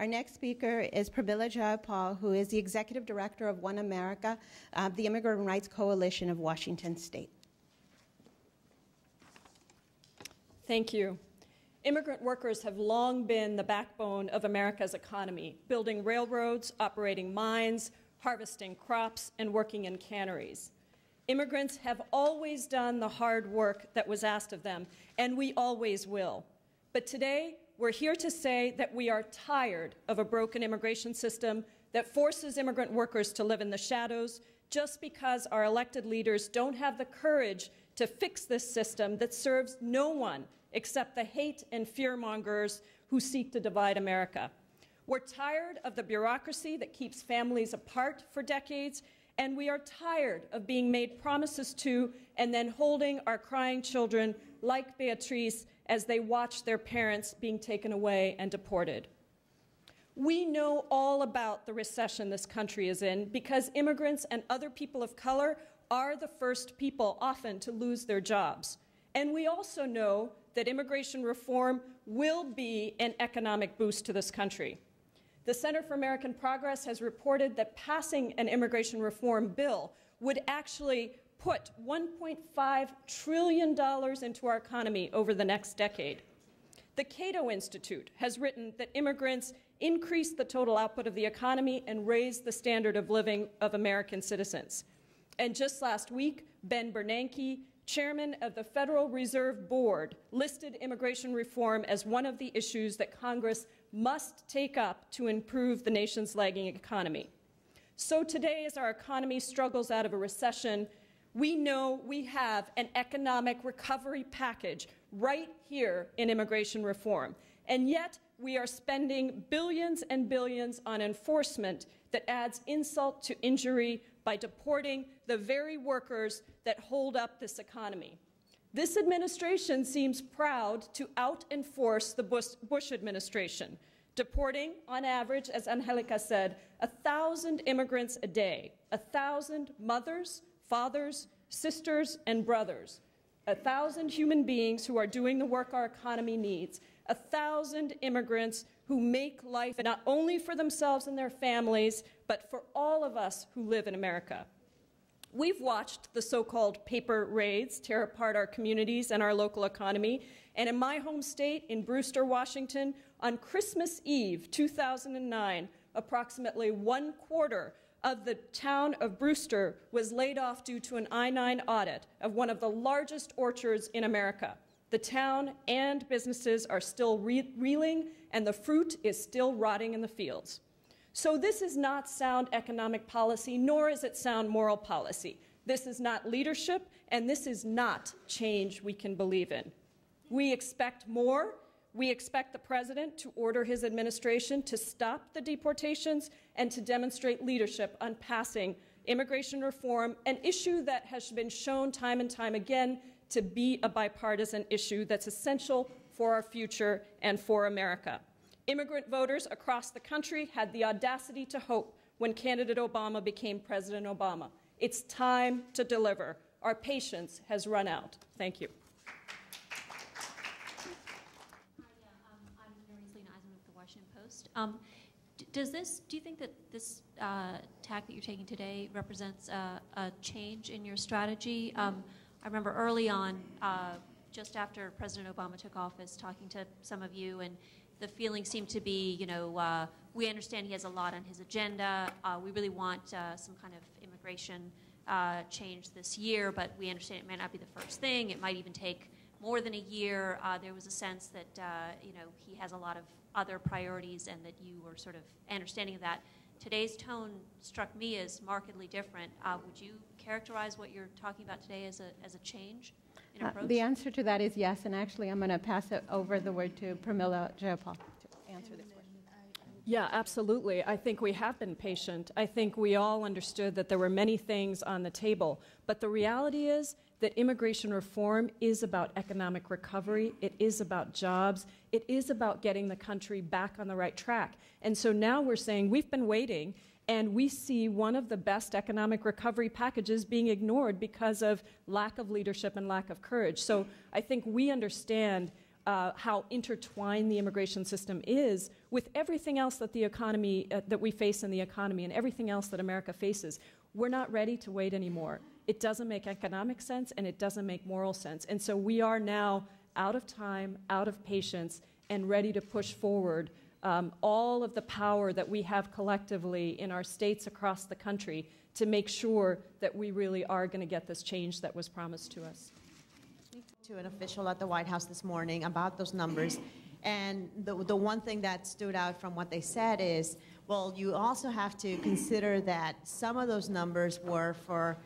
Our next speaker is Pramila Jayapal, who is the Executive Director of OneAmerica, the Immigrant Rights Coalition of Washington State. Thank you. Immigrant workers have long been the backbone of America's economy, building railroads, operating mines, harvesting crops, and working in canneries. Immigrants have always done the hard work that was asked of them, and we always will. But today, we're here to say that we are tired of a broken immigration system that forces immigrant workers to live in the shadows just because our elected leaders don't have the courage to fix this system that serves no one except the hate and fear-mongers who seek to divide America. We're tired of the bureaucracy that keeps families apart for decades, and we are tired of being made promises to and then holding our crying children like Beatrice as they watch their parents being taken away and deported. We know all about the recession this country is in because immigrants and other people of color are the first people often to lose their jobs. And we also know that immigration reform will be an economic boost to this country. The Center for American Progress has reported that passing an immigration reform bill would actually put $1.5 trillion into our economy over the next decade. The Cato Institute has written that immigrants increase the total output of the economy and raise the standard of living of American citizens. And just last week, Ben Bernanke, chairman of the Federal Reserve Board, listed immigration reform as one of the issues that Congress must take up to improve the nation's lagging economy. So today, as our economy struggles out of a recession, we know we have an economic recovery package right here in immigration reform. And yet, we are spending billions and billions on enforcement that adds insult to injury by deporting the very workers that hold up this economy. This administration seems proud to out-enforce the Bush administration, deporting, on average, as Angelica said, 1,000 immigrants a day, 1,000 mothers, fathers, sisters, and brothers, 1,000 human beings who are doing the work our economy needs, 1,000 immigrants who make life not only for themselves and their families, but for all of us who live in America. We've watched the so-called paper raids tear apart our communities and our local economy, and in my home state, in Brewster, Washington, on Christmas Eve 2009, approximately 1/4 of the town of Brewster was laid off due to an I-9 audit of one of the largest orchards in America. The town and businesses are still reeling, and the fruit is still rotting in the fields. So this is not sound economic policy, nor is it sound moral policy. This is not leadership, and this is not change we can believe in. We expect more. We expect the President to order his administration to stop the deportations and to demonstrate leadership on passing immigration reform, an issue that has been shown time and time again to be a bipartisan issue that's essential for our future and for America. Immigrant voters across the country had the audacity to hope when candidate Obama became President Obama. It's time to deliver. Our patience has run out. Thank you. Washington Post. Do you think that this tack that you're taking today represents a change in your strategy? I remember early on, just after President Obama took office, talking to some of you, and the feeling seemed to be, we understand he has a lot on his agenda. We really want some kind of immigration change this year, but we understand it may not be the first thing. It might even take more than a year. There was a sense that he has a lot of other priorities, and that you were sort of understanding of that. Today's tone struck me as markedly different. Would you characterize what you're talking about today as a change in approach? The answer to that is yes, and actually I'm going to pass it over the word to Pramila Jayapal to answer this question. Yeah, absolutely. I think we have been patient. I think we all understood that there were many things on the table. But the reality is that immigration reform is about economic recovery. It is about jobs. It is about getting the country back on the right track. And so now we're saying we've been waiting, and we see one of the best economic recovery packages being ignored because of lack of leadership and lack of courage. So I think we understand how intertwined the immigration system is with everything else that the economy, that we face in the economy and everything else that America faces. We're not ready to wait anymore. It doesn't make economic sense and it doesn't make moral sense. And so we are now out of time, out of patience, and ready to push forward all of the power that we have collectively in our states across the country to make sure that we really are going to get this change that was promised to us. To an official at the White House this morning about those numbers, and the one thing that stood out from what they said is, well, you also have to consider that some of those numbers were for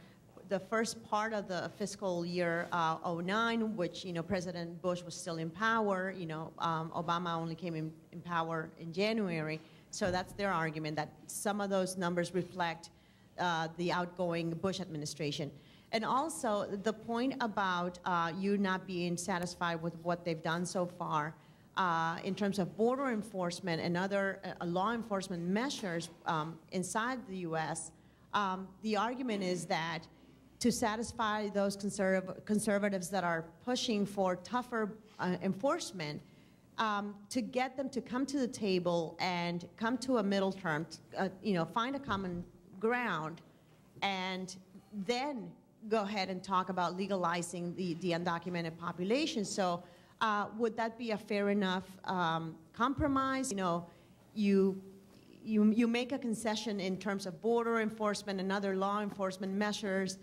the first part of the fiscal year 09, which, President Bush was still in power. Obama only came in power in January. So that's their argument, that some of those numbers reflect the outgoing Bush administration. And also, the point about you not being satisfied with what they've done so far in terms of border enforcement and other law enforcement measures inside the U.S., the argument is that to satisfy those conservatives that are pushing for tougher enforcement, to get them to come to the table and come to a middle term, find a common ground, and then go ahead and talk about legalizing the undocumented population. So would that be a fair enough compromise? You make a concession in terms of border enforcement and other law enforcement measures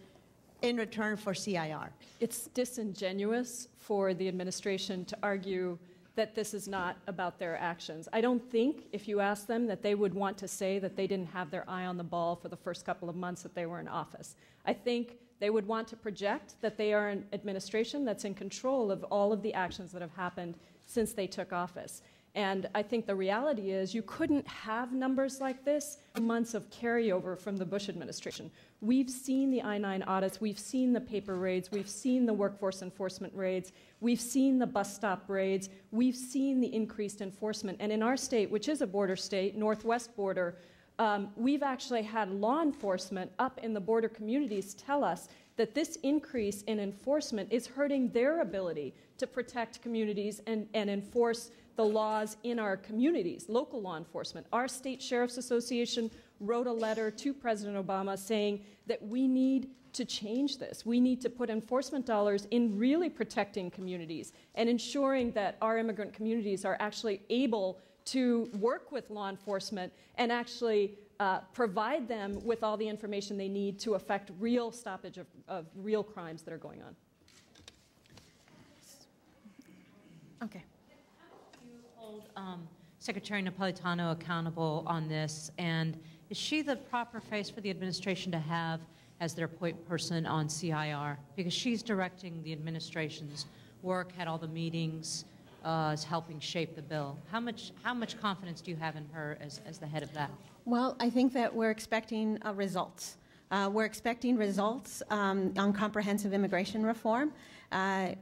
in return for CIR. It's disingenuous for the administration to argue that this is not about their actions. I don't think, if you ask them, that they would want to say that they didn't have their eye on the ball for the first couple of months that they were in office. I think they would want to project that they are an administration that's in control of all of the actions that have happened since they took office. And I think the reality is you couldn't have numbers like this months of carryover from the Bush administration. We've seen the I-9 audits, we've seen the paper raids, we've seen the workforce enforcement raids, we've seen the bus stop raids, we've seen the increased enforcement. And in our state, which is a border state, northwest border, we've actually had law enforcement up in the border communities tell us that this increase in enforcement is hurting their ability to protect communities and enforce the laws in our communities, local law enforcement. Our state sheriff's association wrote a letter to President Obama saying that we need to change this. We need to put enforcement dollars in really protecting communities and ensuring that our immigrant communities are actually able to work with law enforcement and actually provide them with all the information they need to affect real stoppage of real crimes that are going on. Okay. Secretary Napolitano accountable on this, and is she the proper face for the administration to have as their point person on CIR? Because she's directing the administration's work, had all the meetings, is helping shape the bill. How much confidence do you have in her as the head of that? Well, I think that we're expecting results. We're expecting results on comprehensive immigration reform.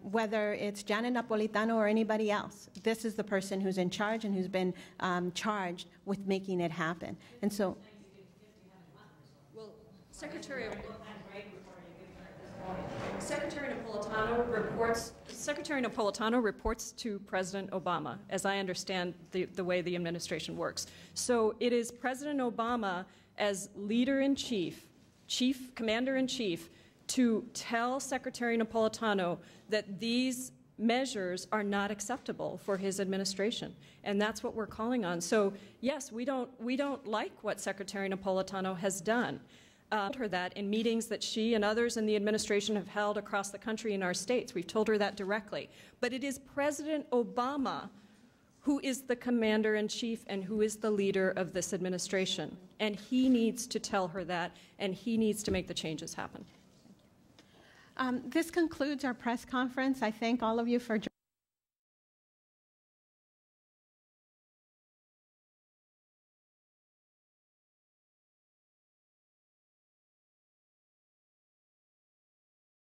Whether it's Janet Napolitano or anybody else, this is the person who's in charge and who's been charged with making it happen. And so, well, Secretary Napolitano reports to President Obama, as I understand the way the administration works. So it is President Obama as leader-in-chief, commander-in-chief, to tell Secretary Napolitano that these measures are not acceptable for his administration. And that's what we're calling on. So yes, we don't like what Secretary Napolitano has done. Told her that in meetings that she and others in the administration have held across the country in our states. We've told her that directly. But it is President Obama who is the commander-in-chief and who is the leader of this administration. And he needs to tell her that, and he needs to make the changes happen. this concludes our press conference. I thank all of you for joining.